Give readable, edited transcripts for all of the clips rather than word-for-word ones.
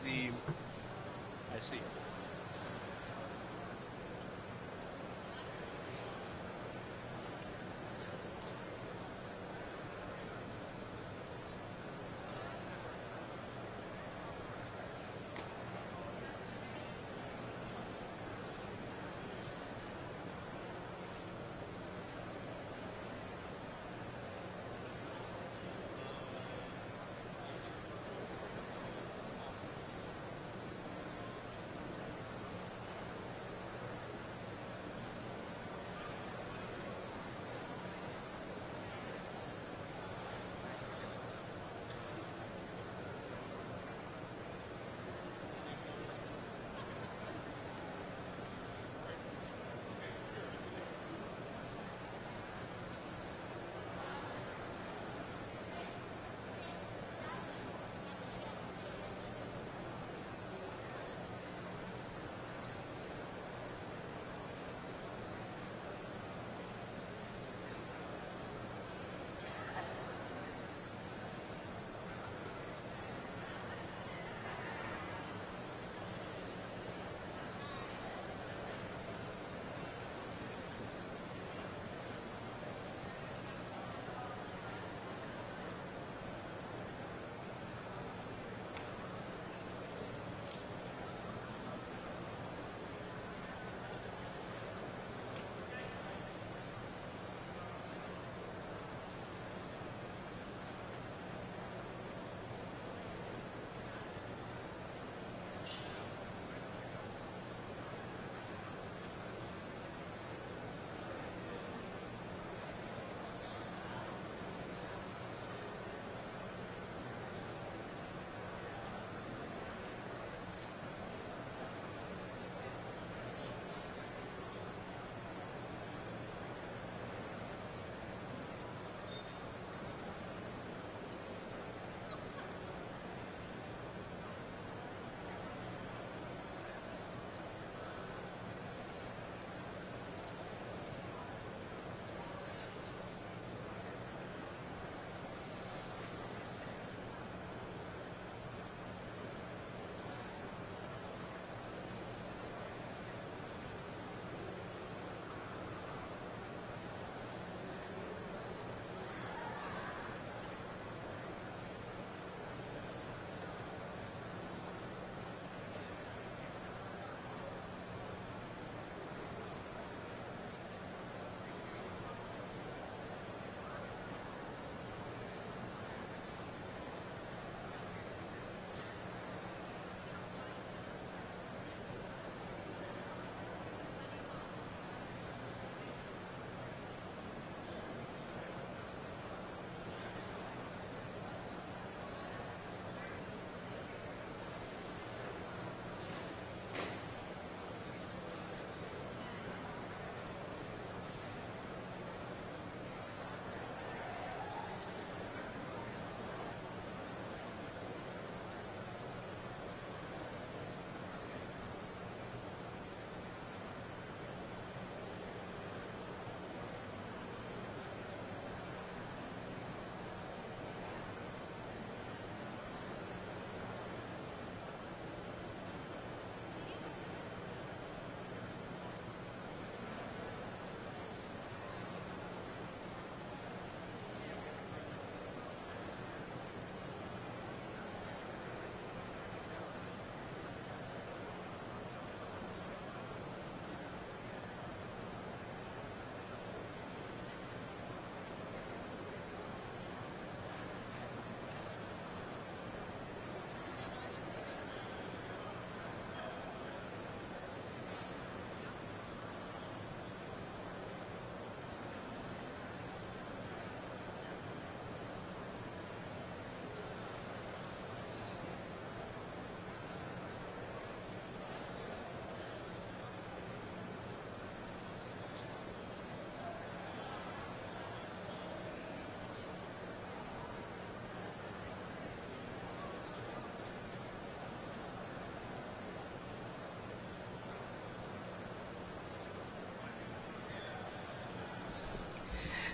the, I see.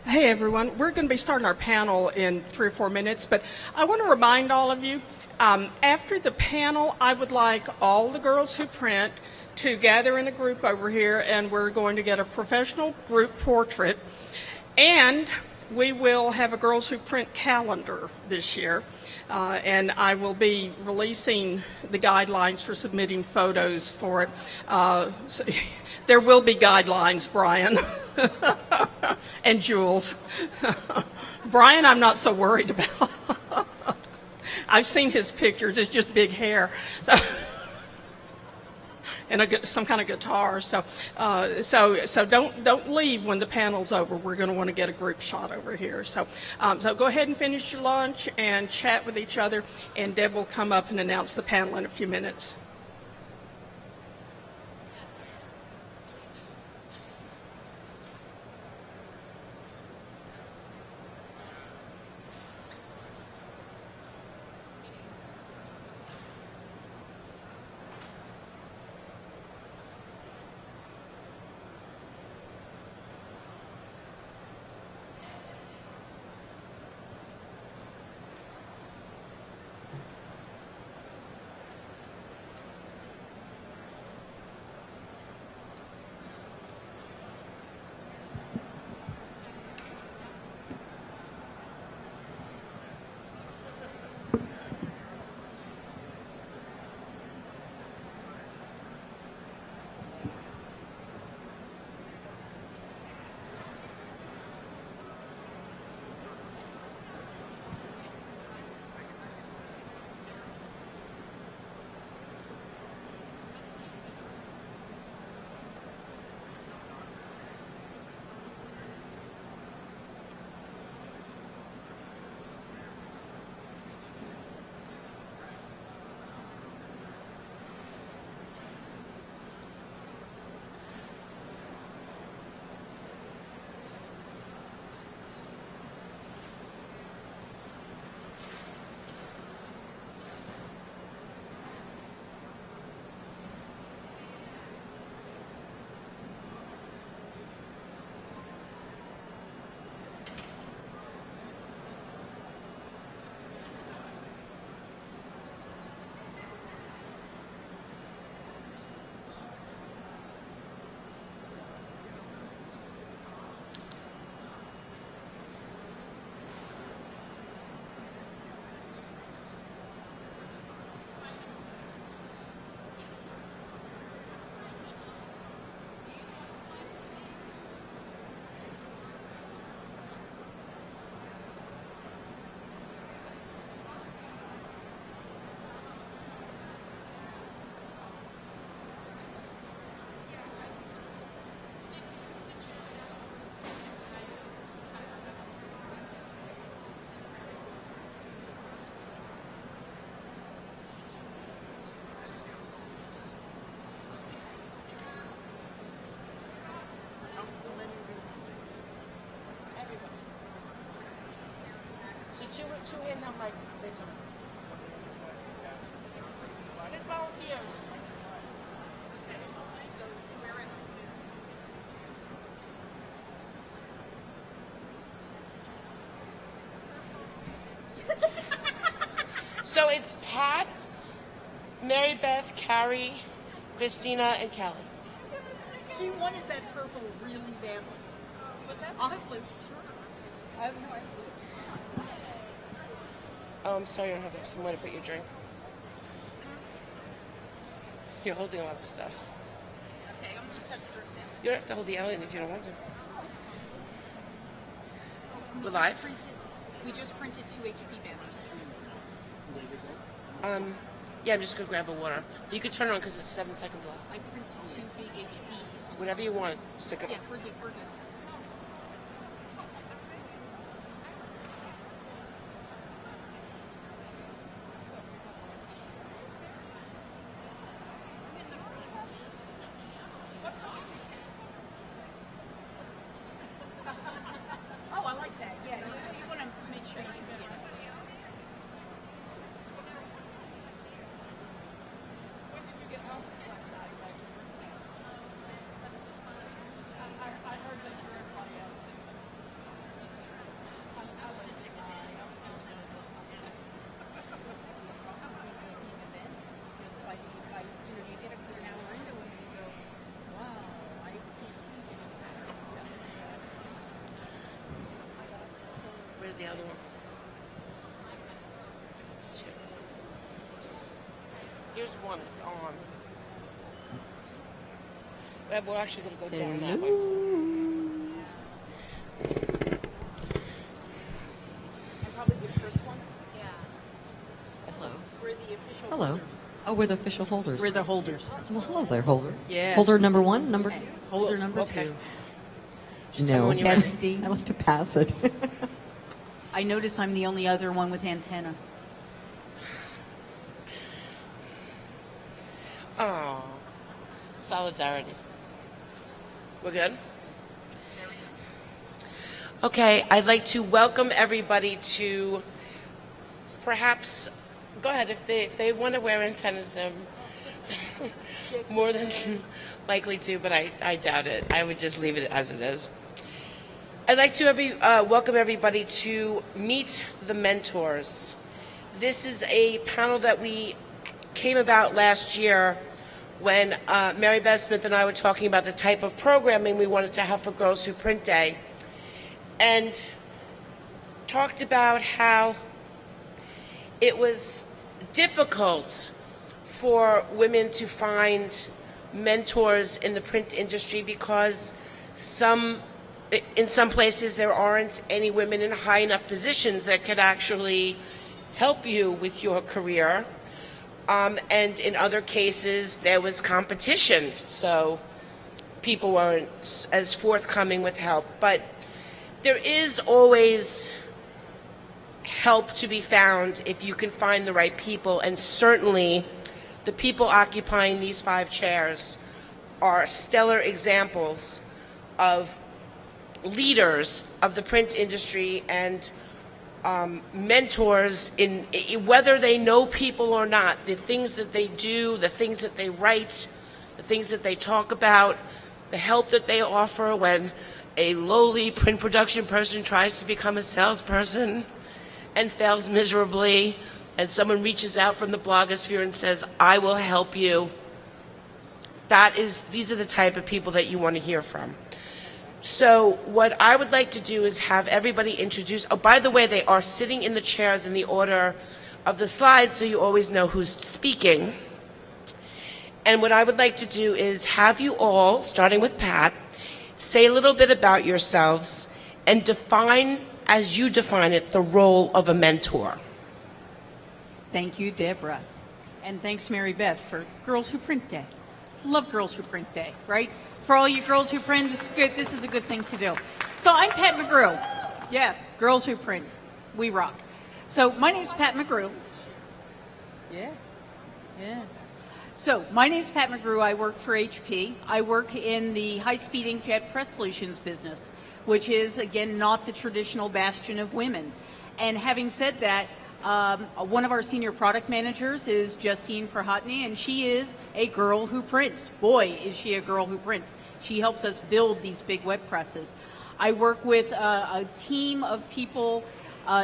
Hey everyone, we're going to be starting our panel in 3 or 4 minutes, but I want to remind all of you, After the panel, I would like all the girls who print to gather in a group over here, and we're going to get a professional group portrait. And we will have a Girls Who Print calendar this year, and I will be releasing the guidelines for submitting photos for it. So there will be guidelines, Brian and Jules. Brian, I'm not so worried about. I've seen his pictures. It's just big hair. So and some kind of guitar. So don't leave when the panel's over. We're going to want to get a group shot over here. So go ahead and finish your lunch and chat with each other, and Deb will come up and announce the panel in a few minutes. Two handheld mics at the same time. There's volunteers. So it's Pat, Mary Beth, Cary, Christina, and Kelly. She wanted that purple really badly. I'll have blue. Sure. I have no idea. Oh, I'm sorry you don't have somewhere to put your drink. You're holding a lot of stuff. Okay, I'm going to set the drink down. You don't have to hold the alien if you don't want to. We're live? We just printed 2 HP banners. Yeah, I'm just going to grab a water. You could turn it on because it's 7 seconds left. I printed 2 big HPs. Whenever you want, stick it. Yeah, we're good, we're good. Oh, I like that. Yeah, you want to make sure you can see it. When did you get home? Last night. I heard that other one? Two. Here's one. It's on. We're actually going to go down that way. And probably the first one. Yeah. Hello. We're the official. Hello. holders. Oh, we're the official holders. We're the holders. Well, hello there, holder. Yeah. Holder number 1, number 2. Holder number Okay. 2. Just tell me when you're ready. Testing. I like to pass it. I notice I'm the only other one with antenna. Oh, solidarity. We're good? Okay, I'd like to welcome everybody to perhaps, go ahead, if they want to wear antennas, they're more than likely to, but I doubt it. I would just leave it as it is. I'd like to welcome everybody to Meet the Mentors. This is a panel that we came about last year when Mary Beth Smith and I were talking about the type of programming we wanted to have for Girls Who Print Day, and talked about how it was difficult for women to find mentors in the print industry because in some places there aren't any women in high enough positions that could actually help you with your career. And in other cases, there was competition, so people weren't as forthcoming with help. But there is always help to be found if you can find the right people, and certainly the people occupying these 5 chairs are stellar examples of leaders of the print industry and mentors in whether they know people or not. The things that they do, the things that they write, the things that they talk about, the help that they offer when a lowly print production person tries to become a salesperson and fails miserably, and someone reaches out from the blogosphere and says, I will help you. These are the type of people that you want to hear from. So what I would like to do is have everybody introduce, oh, by the way, they are sitting in the chairs in the order of the slides, so you always know who's speaking. And what I would like to do is have you all, starting with Pat, say a little bit about yourselves and define, as you define it, the role of a mentor. Thank you, Deborah. And thanks, Mary Beth, for Girls Who Print Day. Love Girls Who Print Day, right? For all you girls who print, this is a good thing to do. So I'm Pat McGrew. Yeah, Girls Who Print. We rock. So my name's Pat McGrew. Yeah. So my name's Pat McGrew. I work for HP. I work in the high-speed inkjet press solutions business, which is, again, not the traditional bastion of women. And having said that, one of our senior product managers is Justine Prahatny, and she is a girl who prints. Boy, is she a girl who prints. She helps us build these big web presses. I work with a team of people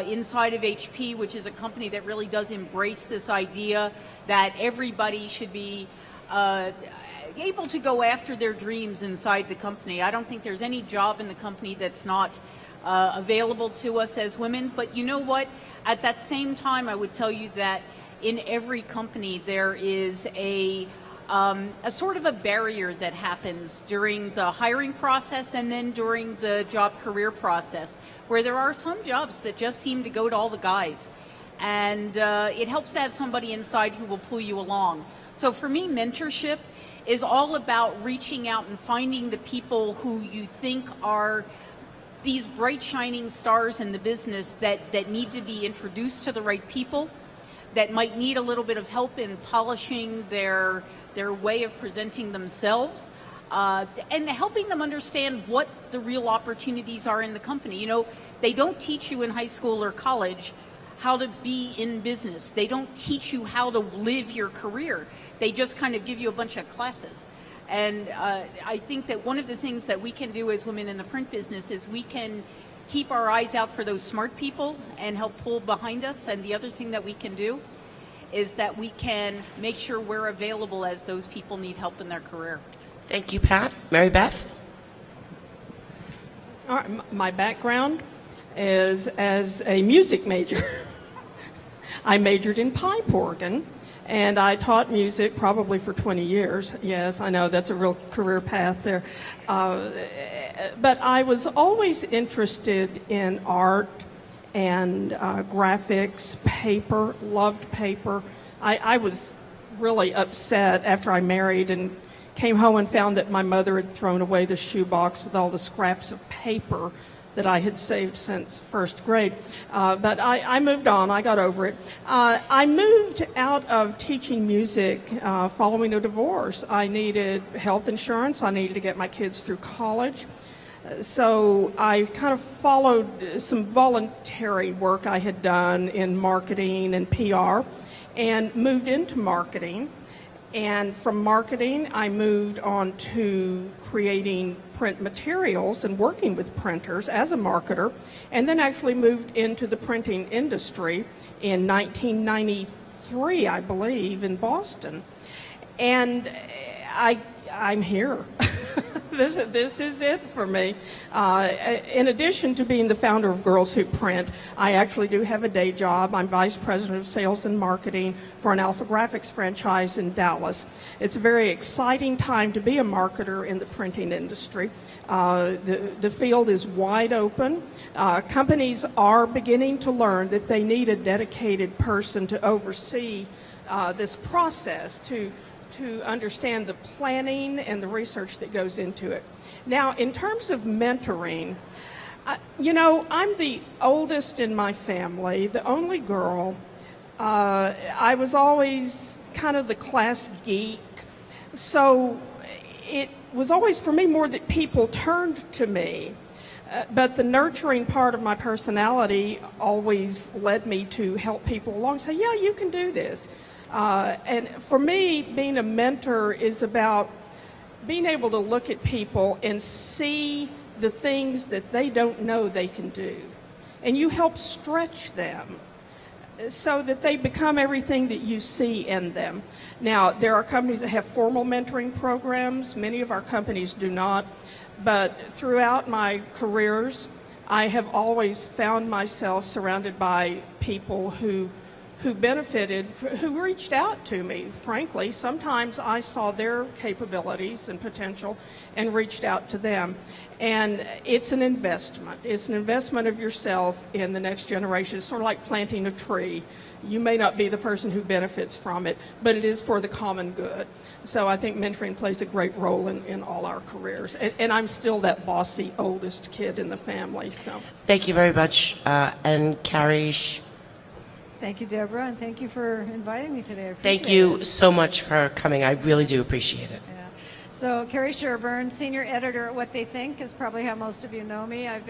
inside of HP, which is a company that really does embrace this idea that everybody should be able to go after their dreams inside the company. I don't think there's any job in the company that's not available to us as women, but you know what? At that same time, I would tell you that in every company there is a sort of a barrier that happens during the hiring process and then during the job career process, where there are some jobs that just seem to go to all the guys. And it helps to have somebody inside who will pull you along. So for me, mentorship is all about reaching out and finding the people who you think are these bright shining stars in the business that need to be introduced to the right people, that might need a little bit of help in polishing their way of presenting themselves, and helping them understand what the real opportunities are in the company. You know, they don't teach you in high school or college how to be in business. They don't teach you how to live your career. They just kind of give you a bunch of classes. And I think that one of the things that we can do as women in the print business is we can keep our eyes out for those smart people and help pull behind us. And the other thing that we can do is that we can make sure we're available as those people need help in their career. Thank you, Pat. Mary Beth? All right, my background, is as a music major. I majored in pipe organ, and I taught music probably for 20 years. Yes, I know that's a real career path there. But I was always interested in art and graphics, paper, loved paper. I was really upset after I married and came home and found that my mother had thrown away the shoebox with all the scraps of paper that I had saved since first grade. But I moved on. I got over it. I moved out of teaching music following a divorce. I needed health insurance. I needed to get my kids through college. So I kind of followed some voluntary work I had done in marketing and PR and moved into marketing. And from marketing, I moved on to creating print materials and working with printers as a marketer, and then actually moved into the printing industry in 1993, I believe, in Boston. And I'm here. This is it for me. In addition to being the founder of Girls Who Print, I actually do have a day job. I'm vice president of sales and marketing for an Alpha Graphics franchise in Dallas. It's a very exciting time to be a marketer in the printing industry. The field is wide open. Companies are beginning to learn that they need a dedicated person to oversee this process, to understand the planning and the research that goes into it. Now, in terms of mentoring, I'm the oldest in my family, the only girl. I was always kind of the class geek, so it was always for me more that people turned to me. But the nurturing part of my personality always led me to help people along, say, yeah, you can do this. And for me, being a mentor is about being able to look at people and see the things that they don't know they can do. And you help stretch them so that they become everything that you see in them. Now, there are companies that have formal mentoring programs. Many of our companies do not. But throughout my careers, I have always found myself surrounded by people who benefited, who reached out to me, frankly. Sometimes I saw their capabilities and potential and reached out to them. And it's an investment. It's an investment of yourself in the next generation. It's sort of like planting a tree. You may not be the person who benefits from it, but it is for the common good. So I think mentoring plays a great role in all our careers. And I'm still that bossy oldest kid in the family. So Thank you very much. And Cary, Thank you, Deborah, and thank you for inviting me today. I appreciate thank you it. so much for coming. I really do appreciate it. Yeah. So, Cary Sherburne, senior editor at What They Think, is probably how most of you know me. I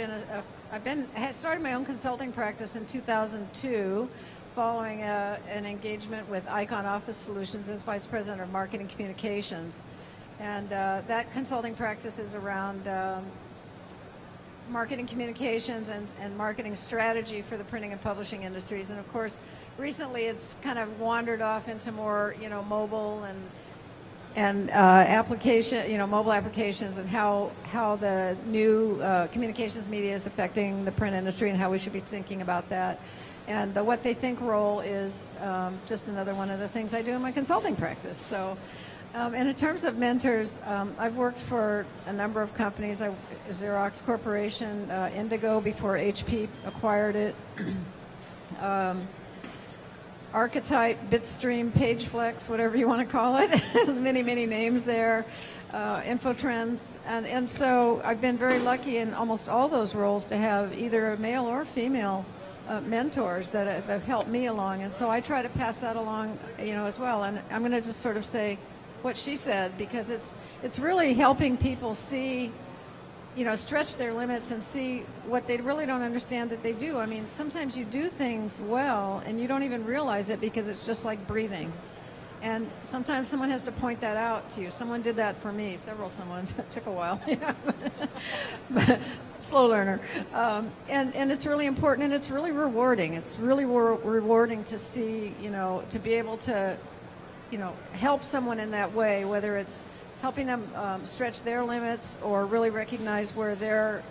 started my own consulting practice in 2002, following an engagement with Icon Office Solutions as vice president of marketing communications, and that consulting practice is around marketing communications and marketing strategy for the printing and publishing industries. And of course, recently it's kind of wandered off into more, mobile and application, mobile applications, and how the new communications media is affecting the print industry and how we should be thinking about that. And the What They Think role is just another one of the things I do in my consulting practice. So. And in terms of mentors, I've worked for a number of companies. Xerox Corporation, Indigo before HP acquired it, Archetype, Bitstream, Pageflex, whatever you want to call it, many, many names there, Infotrends. And so I've been very lucky in almost all those roles to have either a male or female mentors that have helped me along. And so I try to pass that along, as well. And I'm going to just sort of say what she said, because it's really helping people see, stretch their limits and see what they really don't understand that they do. I mean, sometimes you do things well and you don't even realize it because it's just like breathing. And sometimes someone has to point that out to you. Someone did that for me, several someones. It took a while, but slow learner. And it's really important, and it's really rewarding. It's really rewarding to see, to be able to help someone in that way, whether it's helping them stretch their limits or really recognize where their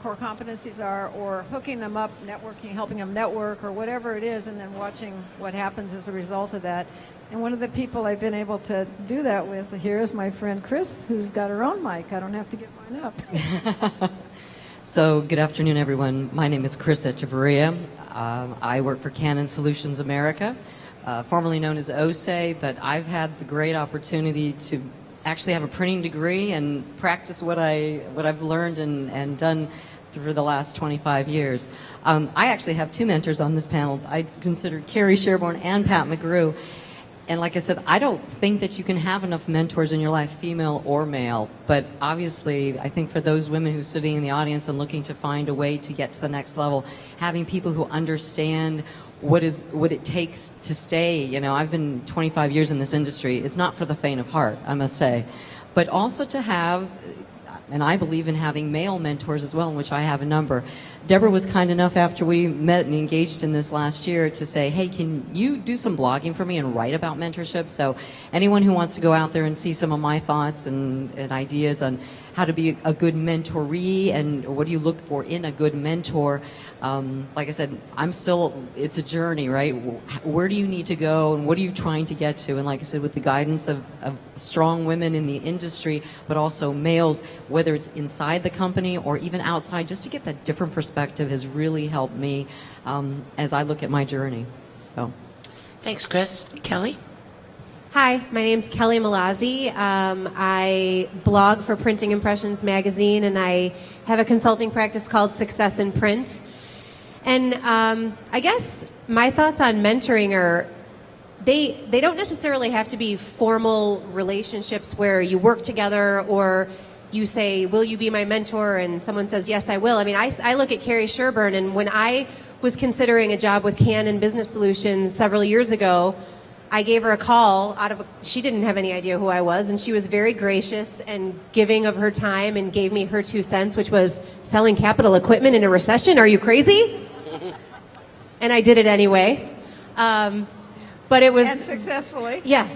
core competencies are, or hooking them up, networking, helping them network, or whatever it is, and then watching what happens as a result of that. And one of the people I've been able to do that with here is my friend Chris, who's got her own mic. I don't have to get mine up. So, good afternoon, everyone. My name is Chris Echevarria. I work for Canon Solutions America, formerly known as OSE, but I've had the great opportunity to actually have a printing degree and practice what I've learned and done for the last 25 years. I actually have two mentors on this panel. I consider Cary, Sherburne, and Pat McGrew. And like I said, I don't think that you can have enough mentors in your life, female or male. But obviously, I think for those women who are sitting in the audience and looking to find a way to get to the next level, having people who understand what it takes to stay. I've been 25 years in this industry. It's not for the faint of heart, I must say. But also to have, and I believe in having male mentors as well, in which I have a number. Deborah was kind enough after we met and engaged in this last year to say, hey, can you do some blogging for me and write about mentorship? So anyone who wants to go out there and see some of my thoughts and ideas on how to be a good mentoree and what do you look for in a good mentor, like I said, it's a journey, right? Where do you need to go and what are you trying to get to? And like I said, with the guidance of strong women in the industry, but also males, whether it's inside the company or even outside, just to get that different perspective has really helped me as I look at my journey. So, Thanks, Chris. Kelly? Hi, my name's Kelly Mallozi. I blog for Printing Impressions magazine, and I have a consulting practice called Success in Print. And I guess my thoughts on mentoring are they don't necessarily have to be formal relationships where you work together or you say, will you be my mentor? And someone says, yes, I will. I mean, I look at Cary Sherburne, and when I was considering a job with Canon Business Solutions several years ago, I gave her a call she didn't have any idea who I was, and she was very gracious and giving of her time and gave me her 2 cents, which was selling capital equipment in a recession. Are you crazy? And I did it anyway. But it was... And successfully. Yeah.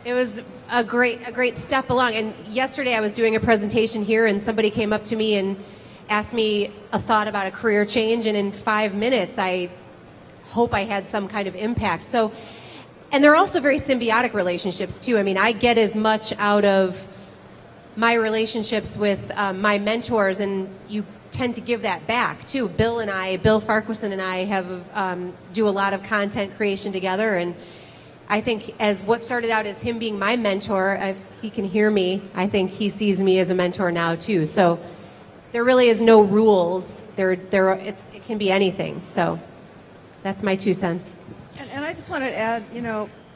It was a great step along. And yesterday I was doing a presentation here, and somebody came up to me and asked me a thought about a career change, and in 5 minutes I hope I had some kind of impact. So, and they're also very symbiotic relationships too. I mean, I get as much out of my relationships with my mentors, and you tend to give that back too. Bill Farquharson and I have do a lot of content creation together, and I think as what started out as him being my mentor, if he can hear me, I think he sees me as a mentor now too. So there really is no rules. It can be anything. So that's my 2 cents. And I just wanted to add,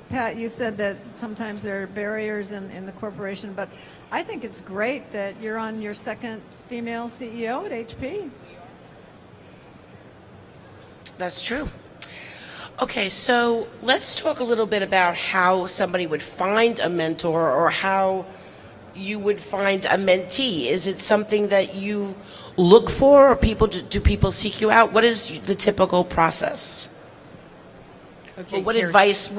Pat, you said that sometimes there are barriers in the corporation, but I think it's great that you're on your second female CEO at HP. That's true. Okay, so let's talk a little bit about how somebody would find a mentor or how you would find a mentee. Is it something that you look for, or do people seek you out? What is the typical process? Okay, What Cary. advice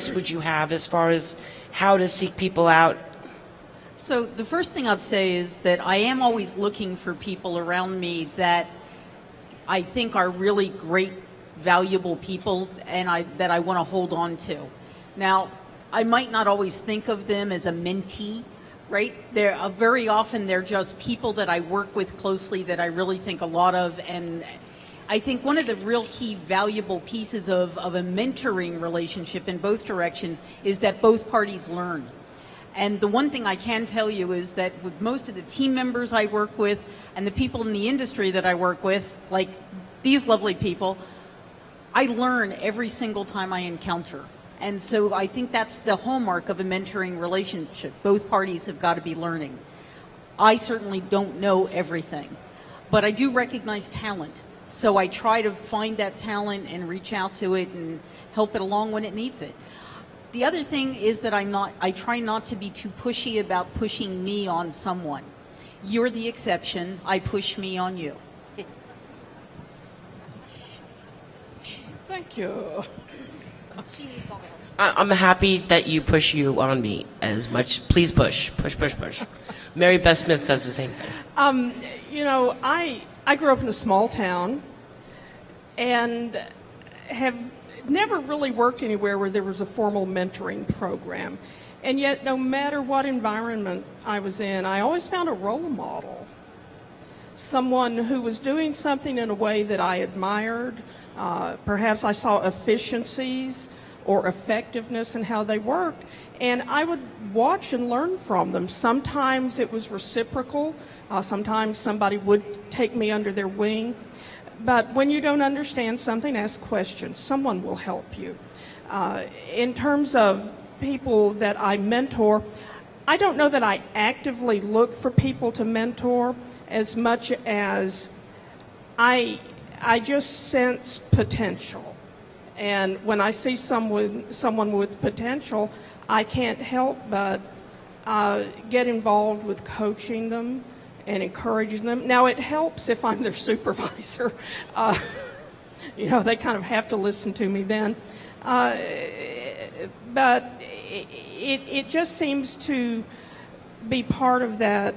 would you have as far as how to seek people out? So the first thing I'd say is that I am always looking for people around me that I think are really great, valuable people, and that I want to hold on to. Now, I might not always think of them as a mentee, right? They're very often they're just people that I work with closely that I really think a lot of, and I think one of the real key valuable pieces of a mentoring relationship in both directions is that both parties learn. And the one thing I can tell you is that with most of the team members I work with and the people in the industry that I work with, like these lovely people, I learn every single time I encounter. And so I think that's the hallmark of a mentoring relationship. Both parties have got to be learning. I certainly don't know everything, but I do recognize talent. So I try to find that talent and reach out to it and help it along when it needs it. The other thing is that I try not to be too pushy about pushing me on someone. You're the exception. I push me on you. Thank you. She needs all the help. I'm happy that you push you on me as much. Please push. Mary Beth Smith does the same thing. You know, I grew up in a small town and have never really worked anywhere where there was a formal mentoring program. And yet, no matter what environment I was in, I always found a role model. Someone who was doing something in a way that I admired. Perhaps I saw efficiencies or effectiveness in how they worked. And I would watch and learn from them. Sometimes it was reciprocal. Sometimes somebody would take me under their wing. But when you don't understand something, ask questions. Someone will help you. In terms of people that I mentor, I don't know that I actively look for people to mentor as much as I just sense potential. And when I see someone with potential, I can't help but get involved with coaching them and encouraging them. Now, it helps if I'm their supervisor. You know, they kind of have to listen to me then. But it just seems to be part of that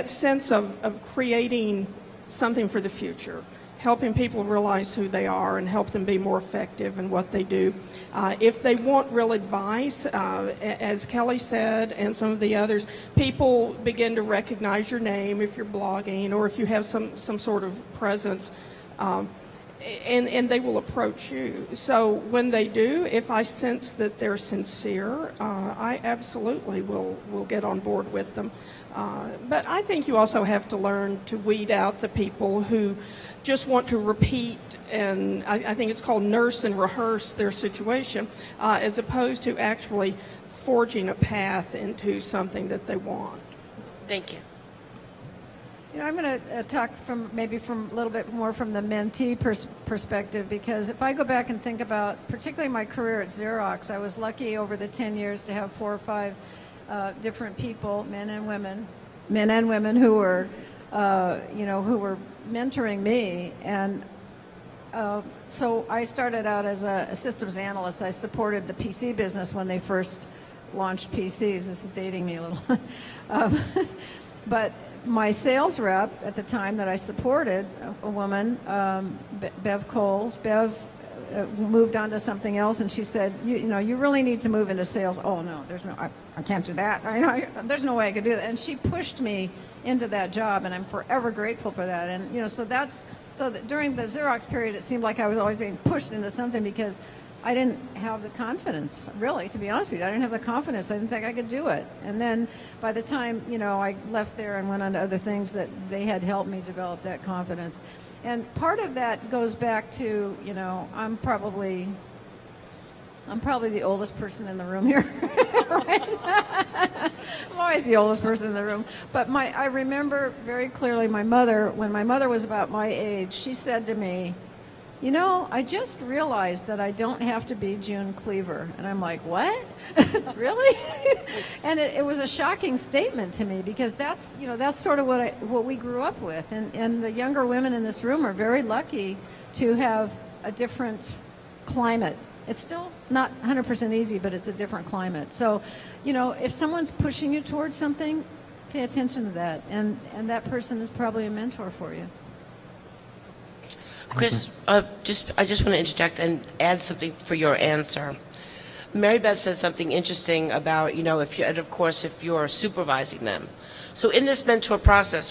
sense of creating something for the future, helping people realize who they are and help them be more effective in what they do. If they want real advice, as Kelly said and some of the others, people begin to recognize your name if you're blogging or if you have some sort of presence, and they will approach you. So when they do, if I sense that they're sincere, I absolutely will get on board with them. But I think you also have to learn to weed out the people who just want to repeat, and I think it's called nurse and rehearse their situation, as opposed to actually forging a path into something that they want. Thank you. You know, I'm going to talk from a little bit more from the mentee perspective, because if I go back and think about particularly my career at Xerox, I was lucky over the 10 years to have 4 or 5 different people, men and women who were, who were mentoring me. And so I started out as a systems analyst. I supported the PC business when they first launched PCs. This is dating me a little. But my sales rep at the time that I supported, a woman, Bev Coles, moved on to something else, and she said, you really need to move into sales. Oh, no, I can't do that. There's no way I could do that. And she pushed me into that job, and I'm forever grateful for that. And, during the Xerox period, it seemed like I was always being pushed into something because I didn't have the confidence, really, to be honest with you. I didn't have the confidence. I didn't think I could do it. And then by the time, I left there and went on to other things, that they had helped me develop that confidence. And part of that goes back to, I'm probably the oldest person in the room here. Right? I'm always the oldest person in the room. But I remember very clearly when my mother was about my age, she said to me, I just realized that I don't have to be June Cleaver. And I'm like, what? Really? And it was a shocking statement to me, because that's sort of what we grew up with. And the younger women in this room are very lucky to have a different climate. It's still not 100% easy, but it's a different climate. So, if someone's pushing you towards something, pay attention to that. And that person is probably a mentor for you. Chris, I just want to interject and add something for your answer. Mary Beth said something interesting about, if you're supervising them. So in this mentor process,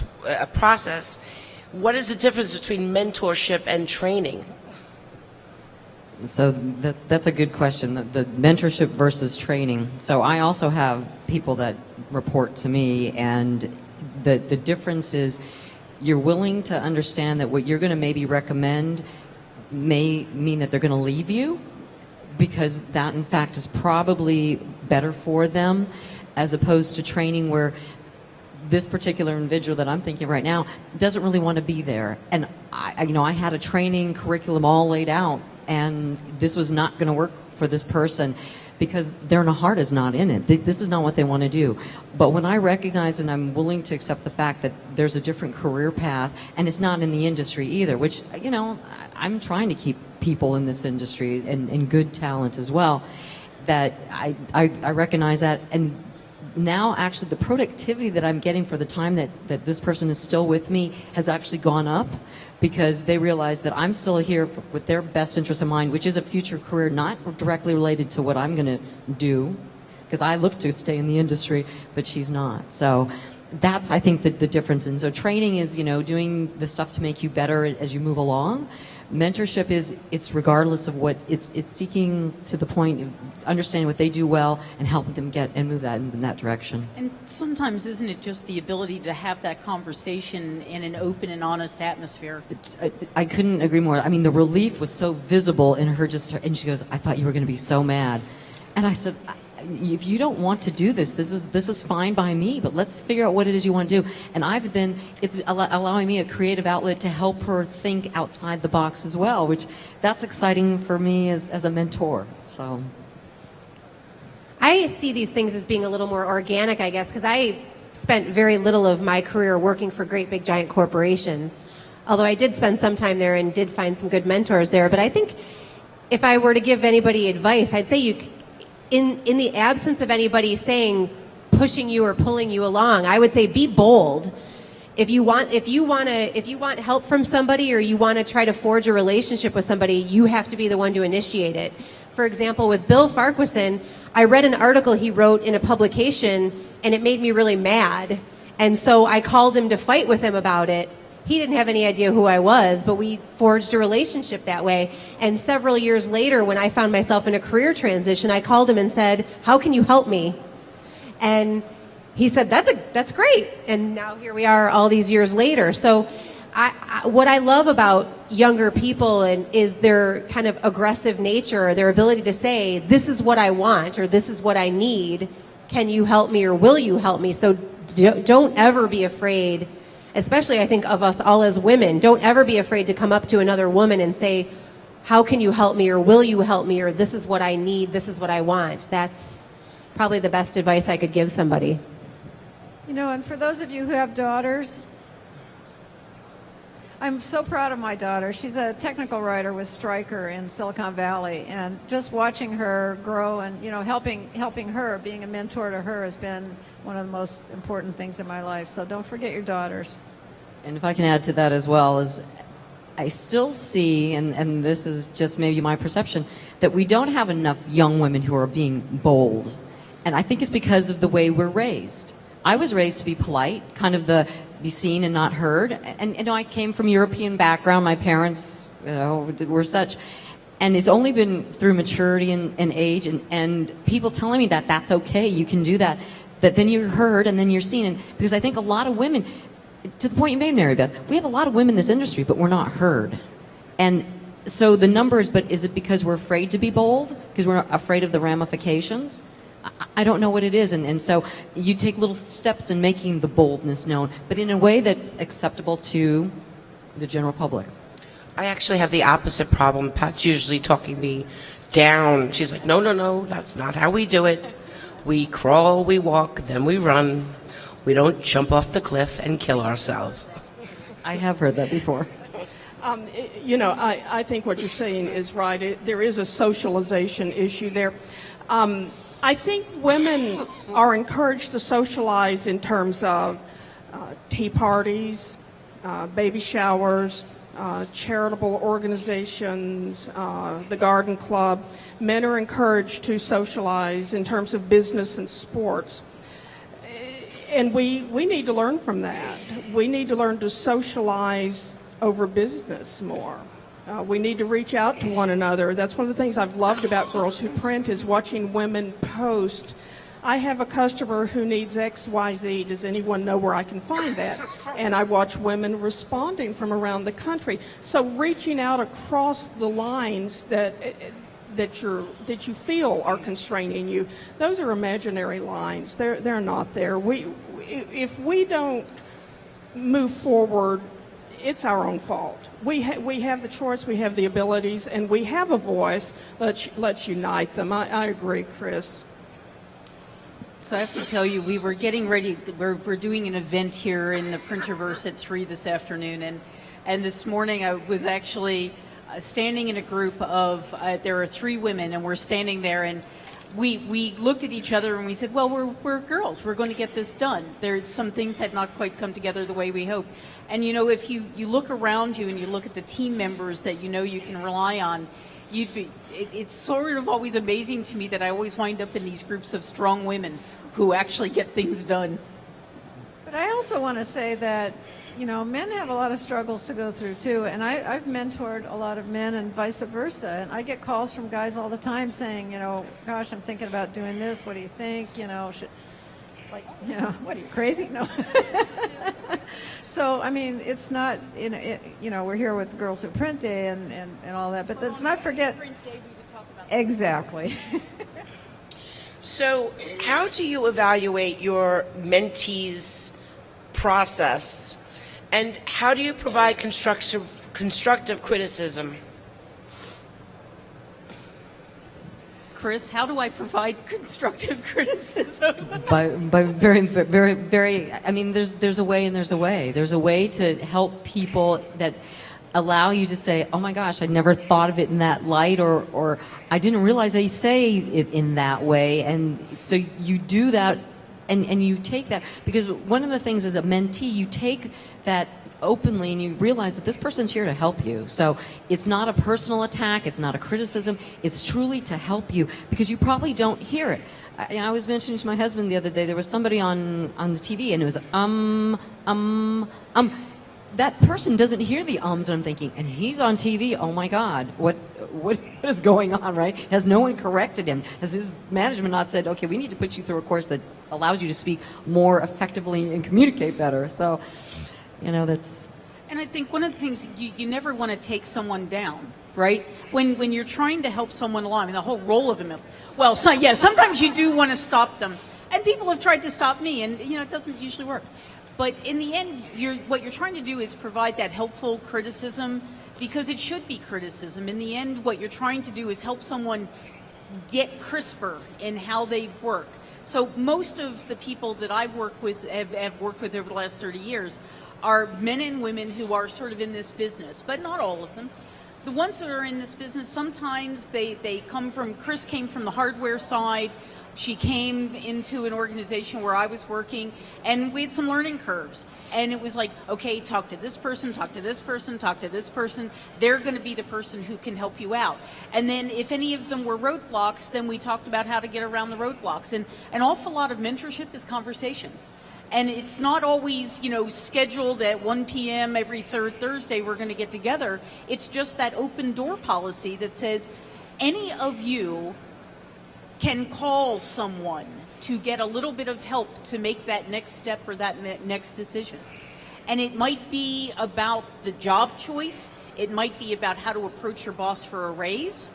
what is the difference between mentorship and training? So that's a good question, the mentorship versus training. So I also have people that report to me, and the difference is you're willing to understand that what you're going to maybe recommend may mean that they're going to leave you, because that in fact is probably better for them, as opposed to training where this particular individual that I'm thinking right now doesn't really want to be there. And I had a training curriculum all laid out, and this was not going to work for this person. because their heart is not in it. This is not what they want to do. But when I recognize and I'm willing to accept the fact that there's a different career path, and it's not in the industry either, which, you know, I'm trying to keep people in this industry and good talent as well, that I recognize that. And now actually the productivity that I'm getting for the time that this person is still with me has actually gone up, because they realize that I'm still here with their best interest in mind, which is a future career not directly related to what I'm going to do, because I look to stay in the industry, but she's not. So that's, I think, the difference. And so training is, you know, doing the stuff to make you better as you move along. Mentorship is, it's regardless of what, it's seeking to the point of understanding what they do well and helping them get and move that in that direction. And sometimes isn't it just the ability to have that conversation in an open and honest atmosphere? I couldn't agree more. I mean, the relief was so visible in her, and she goes, "I thought you were going to be so mad." And I said, if you don't want to do this is fine by me, but let's figure out what it is you want to do. And it's allowing me a creative outlet to help her think outside the box as well, which that's exciting for me as a mentor. So I see these things as being a little more organic, I guess, because I spent very little of my career working for great big giant corporations, although I did spend some time there and did find some good mentors there. But I think if I were to give anybody advice, I'd say in the absence of anybody saying, pushing you or pulling you along, I would say be bold. If you want help from somebody, or you want to try to forge a relationship with somebody, you have to be the one to initiate it. For example, with Bill Farquharson, I read an article he wrote in a publication, and it made me really mad. And so I called him to fight with him about it. He didn't have any idea who I was, but we forged a relationship that way. And several years later, when I found myself in a career transition, I called him and said, "How can you help me?" And he said, that's great. And now here we are all these years later. So what I love about younger people is their kind of aggressive nature, their ability to say, this is what I want, or this is what I need. Can you help me, or will you help me? So don't ever be afraid, especially I think of us all as women, don't ever be afraid to come up to another woman and say, how can you help me, or will you help me, or this is what I need, this is what I want. That's probably the best advice I could give somebody. You know, and for those of you who have daughters, I'm so proud of my daughter. She's a technical writer with Stryker in Silicon Valley, and just watching her grow and, you know, helping her, being a mentor to her has been one of the most important things in my life. So don't forget your daughters. And if I can add to that as well, is I still see, and this is just maybe my perception, that we don't have enough young women who are being bold. And I think it's because of the way we're raised. I was raised to be polite, kind of be seen and not heard. And you know, I came from European background. My parents, you know, were such. And it's only been through maturity and age and people telling me that that's okay, you can do that, that then you're heard and then you're seen. And because I think a lot of women, to the point you made, Mary Beth, we have a lot of women in this industry, but we're not heard. And so the numbers, but is it because we're afraid to be bold? Because we're afraid of the ramifications? I don't know what it is. And so you take little steps in making the boldness known, but in a way that's acceptable to the general public. I actually have the opposite problem. Pat's usually talking me down. She's like, no, that's not how we do it. We crawl, we walk, then we run. We don't jump off the cliff and kill ourselves. I have heard that before. You know, I think what you're saying is right. There is a socialization issue there. I think women are encouraged to socialize in terms of tea parties, baby showers, charitable organizations, the garden club. Men are encouraged to socialize in terms of business and sports. And we need to learn from that. We need to learn to socialize over business more. We need to reach out to one another. That's one of the things I've loved about Girls Who Print is watching women post. I have a customer who needs XYZ. Does anyone know where I can find that? And I watch women responding from around the country. So reaching out across the lines that you feel are constraining you, those are imaginary lines. They're not there. If we don't move forward it's our own fault. We have the choice, we have the abilities, and we have a voice. Let's unite them. I agree, Chris. So I have to tell you, we were getting ready. We're doing an event here in the Printerverse at 3 this afternoon, and this morning I was actually standing in a group of there are 3 women, and we're standing there, and we looked at each other and we said, well, we're girls. We're going to get this done. Some things had not quite come together the way we hoped. And if you look around you and you look at the team members that you can rely on, it's sort of always amazing to me that I always wind up in these groups of strong women who actually get things done. But I also want to say that, men have a lot of struggles to go through too, and I've mentored a lot of men and vice versa, and I get calls from guys all the time saying, gosh, I'm thinking about doing this, what do you think, what are you, crazy? No. So, I mean, it's not, we're here with Girls Who Print Day and all that, but let's not forget. Exactly. So how do you evaluate your mentees' process, and how do you provide constructive criticism? Chris, how do I provide constructive criticism? by very, very, very, I mean, there's a way and there's a way. There's a way to help people that allow you to say, oh my gosh, I never thought of it in that light, or I didn't realize they say it in that way. And so you do that, and you take that, because one of the things as a mentee, you take that openly and you realize that this person's here to help you. So it's not a personal attack, it's not a criticism, it's truly to help you, because you probably don't hear it. I was mentioning to my husband the other day, there was somebody on the TV and it was that person doesn't hear the ums, and I'm thinking, and he's on TV, oh my God, what is going on, right? Has no one corrected him? Has his management not said, okay, we need to put you through a course that allows you to speak more effectively and communicate better? So, that's... And I think one of the things, you never want to take someone down, right? When you're trying to help someone along, I mean, the whole role of a well, sometimes you do want to stop them. And people have tried to stop me, and, it doesn't usually work. But in the end, what you're trying to do is provide that helpful criticism, because it should be criticism. In the end, what you're trying to do is help someone get crisper in how they work. So most of the people that I work with, have worked with over the last 30 years, are men and women who are sort of in this business, but not all of them. The ones that are in this business, sometimes they come from, Chris came from the hardware side. She came into an organization where I was working, and we had some learning curves. And it was like, okay, talk to this person, talk to this person, talk to this person. They're going to be the person who can help you out. And then if any of them were roadblocks, then we talked about how to get around the roadblocks. And an awful lot of mentorship is conversation. And it's not always, scheduled at 1 p.m. every third Thursday we're going to get together. It's just that open door policy that says any of you can call someone to get a little bit of help to make that next step or that next decision. And it might be about the job choice. It might be about how to approach your boss for a raise.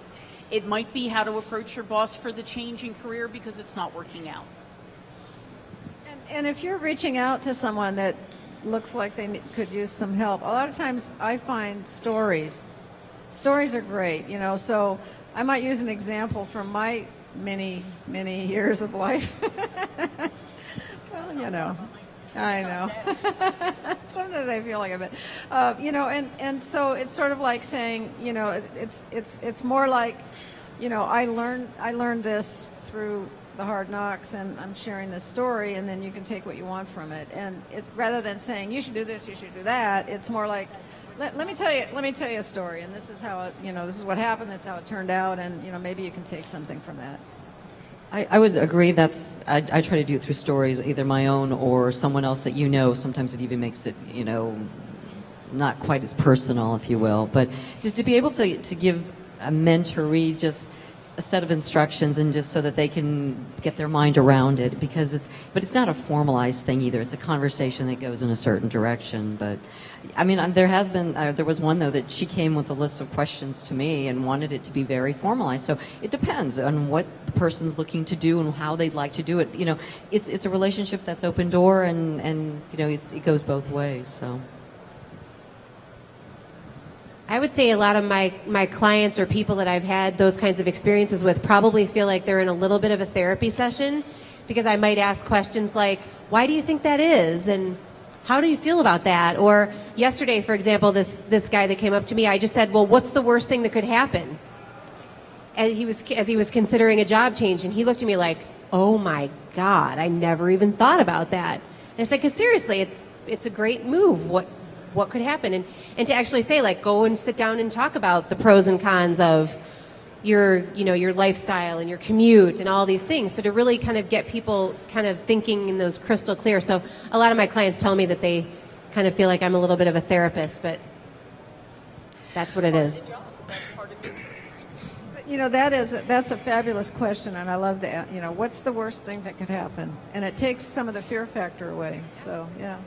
It might be how to approach your boss for the change in career because it's not working out. And if you're reaching out to someone that looks like they could use some help, a lot of times I find stories. Stories are great, so I might use an example from my many, many years of life. Well, I know. Sometimes I feel like a bit, and so it's sort of like saying, it's more like, I learned this through the hard knocks, and I'm sharing this story, and then you can take what you want from it. And rather than saying you should do this, you should do that, it's more like, let me tell you a story, and this is how it, this is what happened, that's how it turned out, and maybe you can take something from that. I would agree. I try to do it through stories, either my own or someone else that Sometimes it even makes it not quite as personal, if you will. But just to be able to give a mentoree just a set of instructions, and just so that they can get their mind around it, but it's not a formalized thing either. It's a conversation that goes in a certain direction. But I mean, there was one though that she came with a list of questions to me and wanted it to be very formalized. So it depends on what the person's looking to do and how they'd like to do it. It's a relationship that's open door, and it goes both ways. So. I would say a lot of my clients or people that I've had those kinds of experiences with probably feel like they're in a little bit of a therapy session, because I might ask questions like, why do you think that is? And how do you feel about that? Or yesterday, for example, this guy that came up to me, I just said, well, what's the worst thing that could happen? And as he was considering a job change, and he looked at me like, oh my God, I never even thought about that. And it's like, 'cause seriously, it's a great move. What could happen? And to actually say, like, go and sit down and talk about the pros and cons of your lifestyle and your commute and all these things. So to really kind of get people kind of thinking in those crystal clear. So a lot of my clients tell me that they kind of feel like I'm a little bit of a therapist, but that's what it is. That's a fabulous question, and I love to ask, what's the worst thing that could happen? And it takes some of the fear factor away. So, yeah.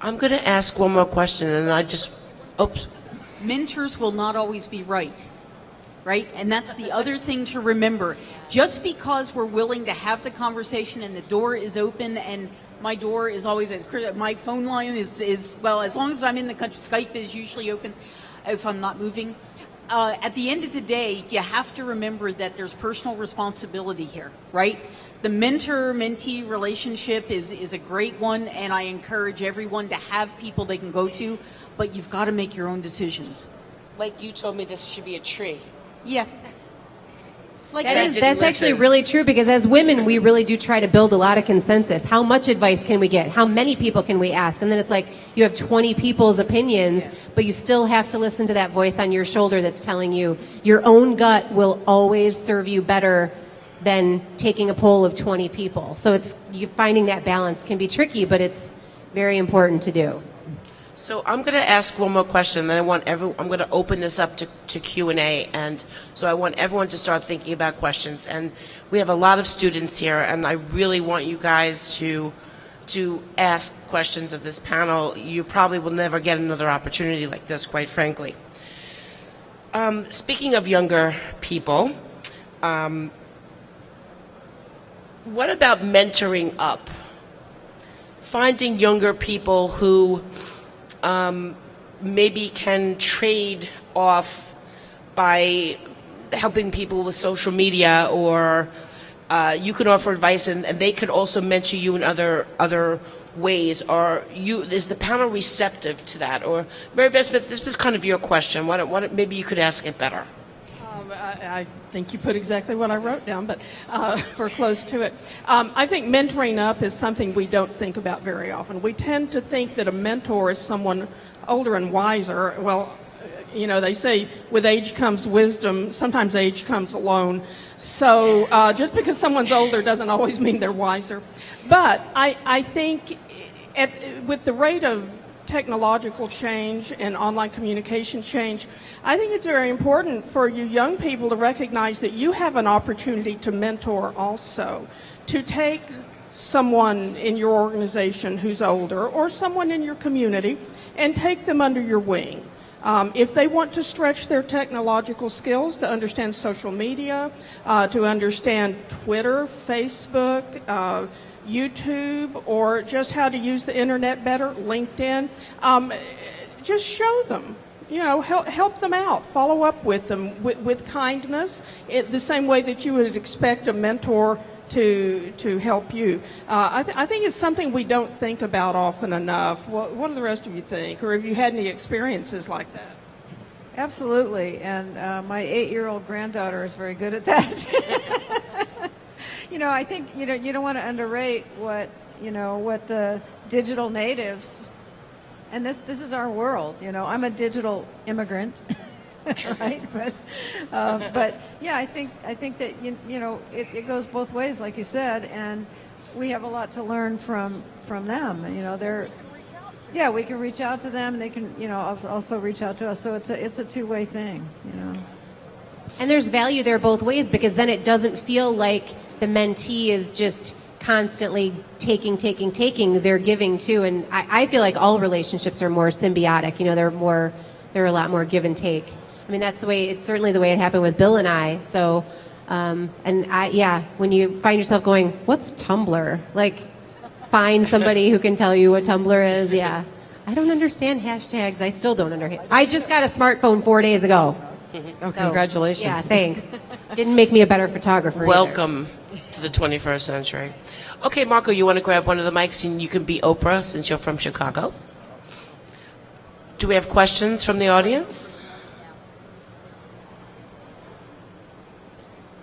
I'm going to ask one more question, and oops. Mentors will not always be right? And that's the other thing to remember. Just because we're willing to have the conversation and the door is open, and my door is always, my phone line is well, as long as I'm in the country, Skype is usually open if I'm not moving. At the end of the day, you have to remember that there's personal responsibility here, right? The mentor-mentee relationship is a great one, and I encourage everyone to have people they can go to, but you've got to make your own decisions. Like you told me this should be a tree. Yeah. That's actually really true, because as women, we really do try to build a lot of consensus. How much advice can we get? How many people can we ask? And then it's like you have 20 people's opinions, but you still have to listen to that voice on your shoulder that's telling you your own gut will always serve you better than taking a poll of 20 people. So finding that balance can be tricky, but it's very important to do. So I'm going to ask one more question, and then I'm going to open this up to Q&A, and so I want everyone to start thinking about questions. And we have a lot of students here, and I really want you guys to ask questions of this panel. You probably will never get another opportunity like this, quite frankly. Speaking of younger people, what about mentoring up? Finding younger people who maybe can trade off by helping people with social media, or you can offer advice and they could also mentor you in other ways. Or is the panel receptive to that? Or Mary Beth Smith, this was kind of your question. Maybe you could ask it better. I think you put exactly what I wrote down, but we're close to it. I think mentoring up is something we don't think about very often. We tend to think that a mentor is someone older and wiser. Well, they say with age comes wisdom. Sometimes age comes alone. So just because someone's older doesn't always mean they're wiser. But I think with the rate of technological change and online communication change, I think it's very important for you young people to recognize that you have an opportunity to mentor also, to take someone in your organization who's older or someone in your community and take them under your wing. If they want to stretch their technological skills to understand social media, to understand Twitter, Facebook, YouTube, or just how to use the internet better, LinkedIn, just show them, help them out, follow up with them with kindness, the same way that you would expect a mentor to help you. I think it's something we don't think about often enough. What do the rest of you think? Or have you had any experiences like that? Absolutely, and my 8-year-old granddaughter is very good at that. I think you don't want to underrate what the digital natives, and this is our world. I'm a digital immigrant, right? But yeah, I think that it goes both ways, like you said, and we have a lot to learn from them. We can reach out to them. They can also reach out to us. So it's a two-way thing. And there's value there both ways, because then it doesn't feel like the mentee is just constantly taking. They're giving too, and I feel like all relationships are more symbiotic. They're a lot more give and take. I mean, that's the way. It's certainly the way it happened with Bill and I. So, when you find yourself going, "What's Tumblr?" Like, find somebody who can tell you what Tumblr is. Yeah, I don't understand hashtags. I still don't understand. I just got a smartphone 4 days ago. Oh, congratulations. Yeah, thanks. Didn't make me a better photographer. Welcome to the 21st century. Okay, Marco, you want to grab one of the mics and you can be Oprah since you're from Chicago? Do we have questions from the audience?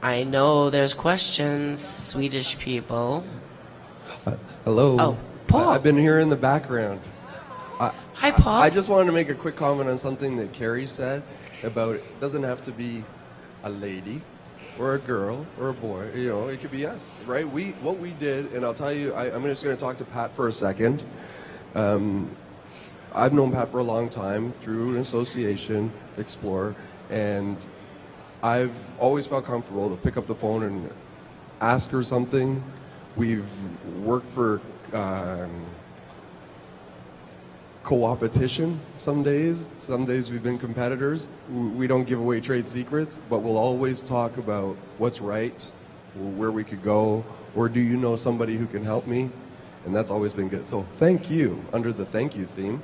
I know there's questions, Swedish people. Hello. Oh, Paul. I've been here in the background. Hi, Paul. I just wanted to make a quick comment on something that Cary said about it doesn't have to be a lady or a girl or a boy. You know, it could be us, right? What we did, and I'll tell you, I'm just going to talk to Pat for a second. I've known Pat for a long time through an association, Explore, and I've always felt comfortable to pick up the phone and ask her something. We've worked for co-opetition some days. Some days we've been competitors. We don't give away trade secrets, but we'll always talk about what's right, where we could go, or do you know somebody who can help me? And that's always been good. So thank you, under the thank you theme.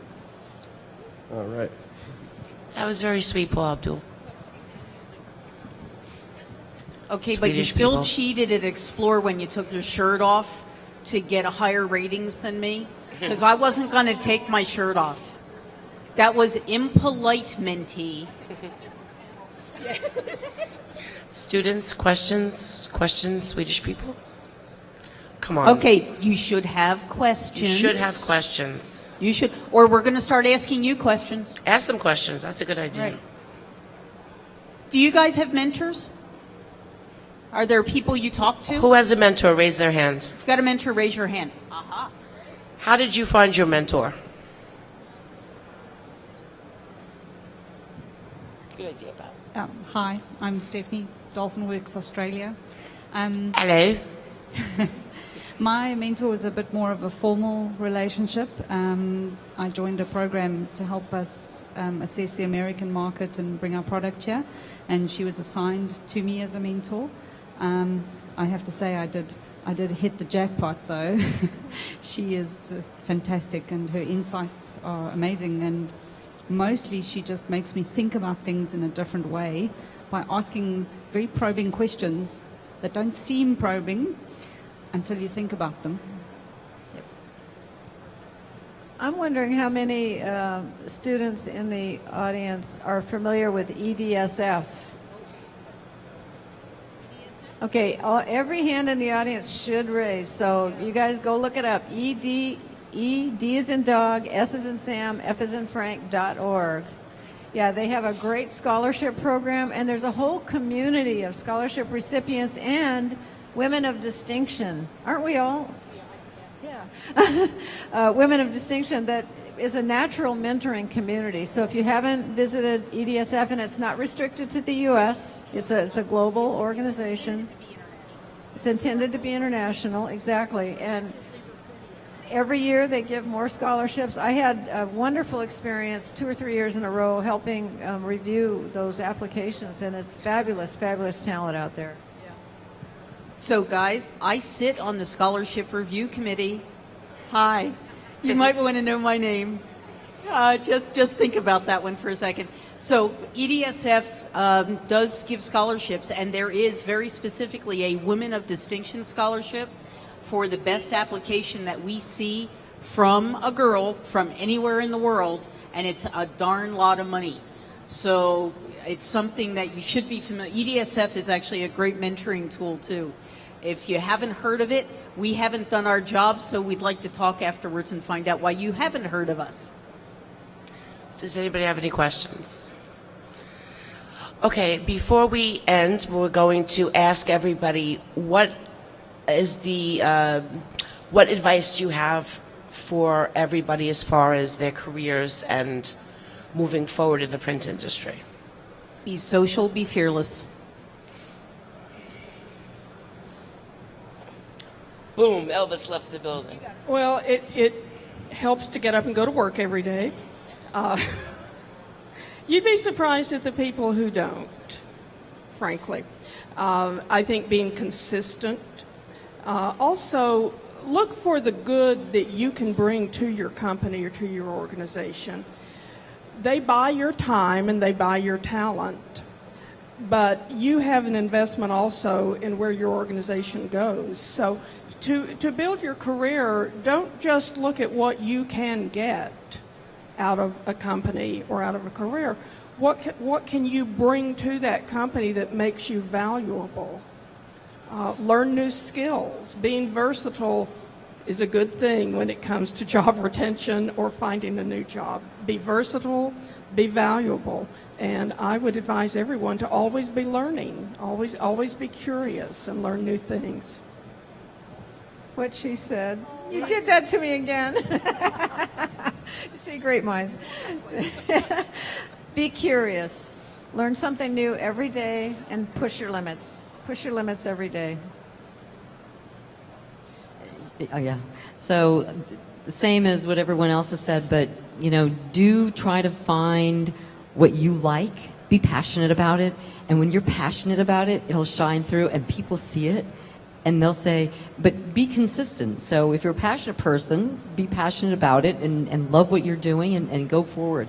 All right. That was very sweet, Paul Abdul. Okay, but you Swedish still people. cheated at Explore when you took your shirt off to get a higher ratings than me, because I wasn't going to take my shirt off. That was impolite, mentee. Students, questions, Swedish people? Come on. Okay, you should have questions. You should have questions. You should, or we're going to start asking you questions. Ask them questions. That's a good idea. Right. Do you guys have mentors? Are there people you talk to? Who has a mentor? Raise their hand. If you've got a mentor, raise your hand. Uh-huh. How did you find your mentor? Good idea, Beth. Hi, I'm Stephanie, Dolphin Works Australia. Hello. My mentor was a bit more of a formal relationship. I joined a program to help us assess the American market and bring our product here, and she was assigned to me as a mentor. I have to say I did hit the jackpot, though. She is just fantastic, and her insights are amazing, and mostly she just makes me think about things in a different way by asking very probing questions that don't seem probing until you think about them. Yep. I'm wondering how many students in the audience are familiar with EDSF. Okay, every hand in the audience should raise, so you guys go look it up. D is in dog, S is in Sam, F is in Frank.org. Yeah, they have a great scholarship program, and there's a whole community of scholarship recipients and women of distinction. Aren't we all? Yeah. Women of distinction that is a natural mentoring community. So if you haven't visited EDSF, and it's not restricted to the U.S., it's a global organization. It's intended to be international, exactly. And every year they give more scholarships. I had a wonderful experience 2 or 3 years in a row helping review those applications, and it's fabulous, fabulous talent out there. So, guys, I sit on the Scholarship Review Committee. Hi. You might want to know my name. Just think about that one for a second. So, EDSF does give scholarships, and there is very specifically a Women of Distinction scholarship for the best application that we see from a girl from anywhere in the world, and it's a darn lot of money. So, it's something that you should be familiar. EDSF is actually a great mentoring tool, too. If you haven't heard of it, we haven't done our job, so we'd like to talk afterwards and find out why you haven't heard of us. Does anybody have any questions? Okay, before we end, we're going to ask everybody what is what advice do you have for everybody as far as their careers and moving forward in the print industry? Be social, be fearless. Boom, Elvis left the building. Well, it helps to get up and go to work every day. You'd be surprised at the people who don't, frankly. I think being consistent. Also, look for the good that you can bring to your company or to your organization. They buy your time and they buy your talent, but you have an investment also in where your organization goes. So to build your career, don't just look at what you can get out of a company or out of a career. What can you bring to that company that makes you valuable? Learn new skills. Being versatile is a good thing when it comes to job retention or finding a new job. Be versatile, be valuable, and I would advise everyone to always be learning, always be curious and learn new things. What she said. You did that to me again. You see, great minds. Be curious. Learn something new every day and push your limits. Push your limits every day. Oh, yeah. So the same as what everyone else has said, but, you know, do try to find what you like. Be passionate about it. And when you're passionate about it, it'll shine through and people see it. And they'll say, but be consistent. So if you're a passionate person, be passionate about it and love what you're doing and go forward.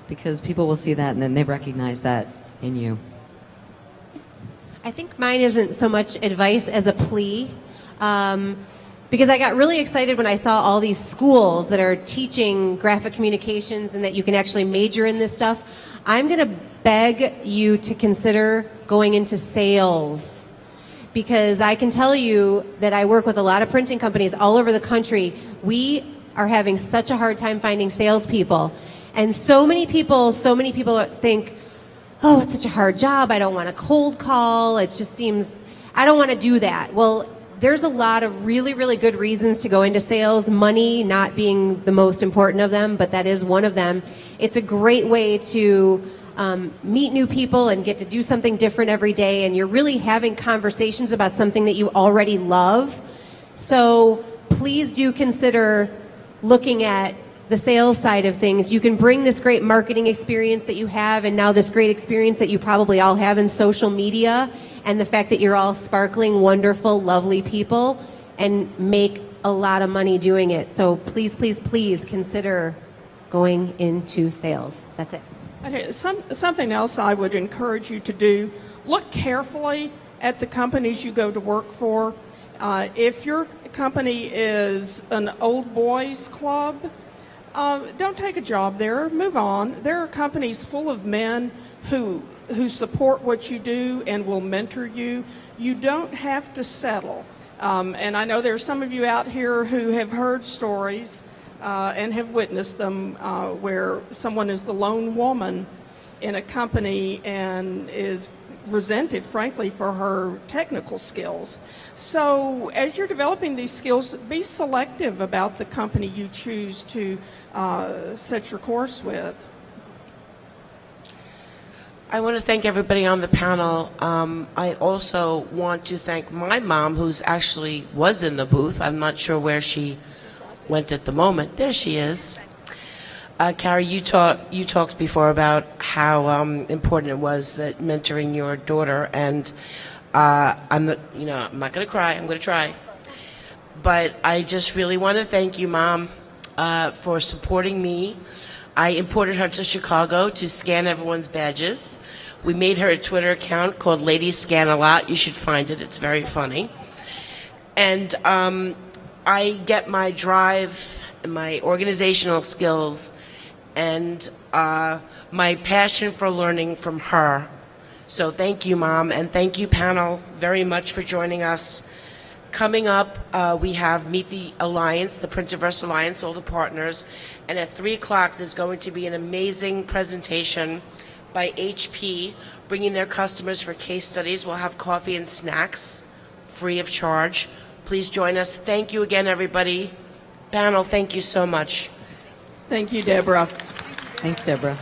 Because people will see that and then they recognize that in you. I think mine isn't so much advice as a plea. Because I got really excited when I saw all these schools that are teaching graphic communications and that you can actually major in this stuff. I'm going to beg you to consider going into sales. Because I can tell you that I work with a lot of printing companies all over the country. We are having such a hard time finding salespeople. And so many people think, oh, it's such a hard job. I don't want to cold call. It just seems, I don't want to do that. Well, there's a lot of really, really good reasons to go into sales, money not being the most important of them, but that is one of them. It's a great way to meet new people and get to do something different every day, and you're really having conversations about something that you already love. So please do consider looking at the sales side of things. You can bring this great marketing experience that you have and now this great experience that you probably all have in social media and the fact that you're all sparkling, wonderful, lovely people and make a lot of money doing it. So please, please, please consider going into sales. That's it. Okay, something else I would encourage you to do, look carefully at the companies you go to work for. If your company is an old boys club, don't take a job there, move on. There are companies full of men who support what you do and will mentor you. You don't have to settle. And I know there are some of you out here who have heard stories and have witnessed them where someone is the lone woman in a company and is resented, frankly, for her technical skills. So as you're developing these skills, be selective about the company you choose to set your course with. I want to thank everybody on the panel. I also want to thank my mom, who's actually was in the booth. I'm not sure where she went at the moment. There she is. Cary, you talked before about how important it was that mentoring your daughter, and I'm not going to cry. I'm going to try, but I just really want to thank you, Mom, for supporting me. I imported her to Chicago to scan everyone's badges. We made her a Twitter account called Ladies Scan a Lot. You should find it. It's very funny. And I get my drive and my organizational skills and my passion for learning from her. So thank you, Mom, and thank you, panel, very much for joining us. Coming up, we have Meet the Alliance, the Printerverse Alliance, all the partners, and at 3 o'clock there's going to be an amazing presentation by HP, bringing their customers for case studies. We'll have coffee and snacks, free of charge. Please join us. Thank you again, everybody. Panel, thank you so much. Thank you, Deborah. Thanks, Deborah.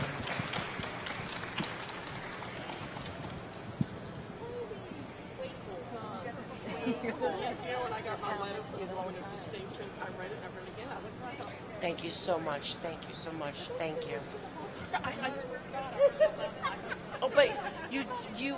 Thank you so much. Thank you so much. Thank you. Oh, but you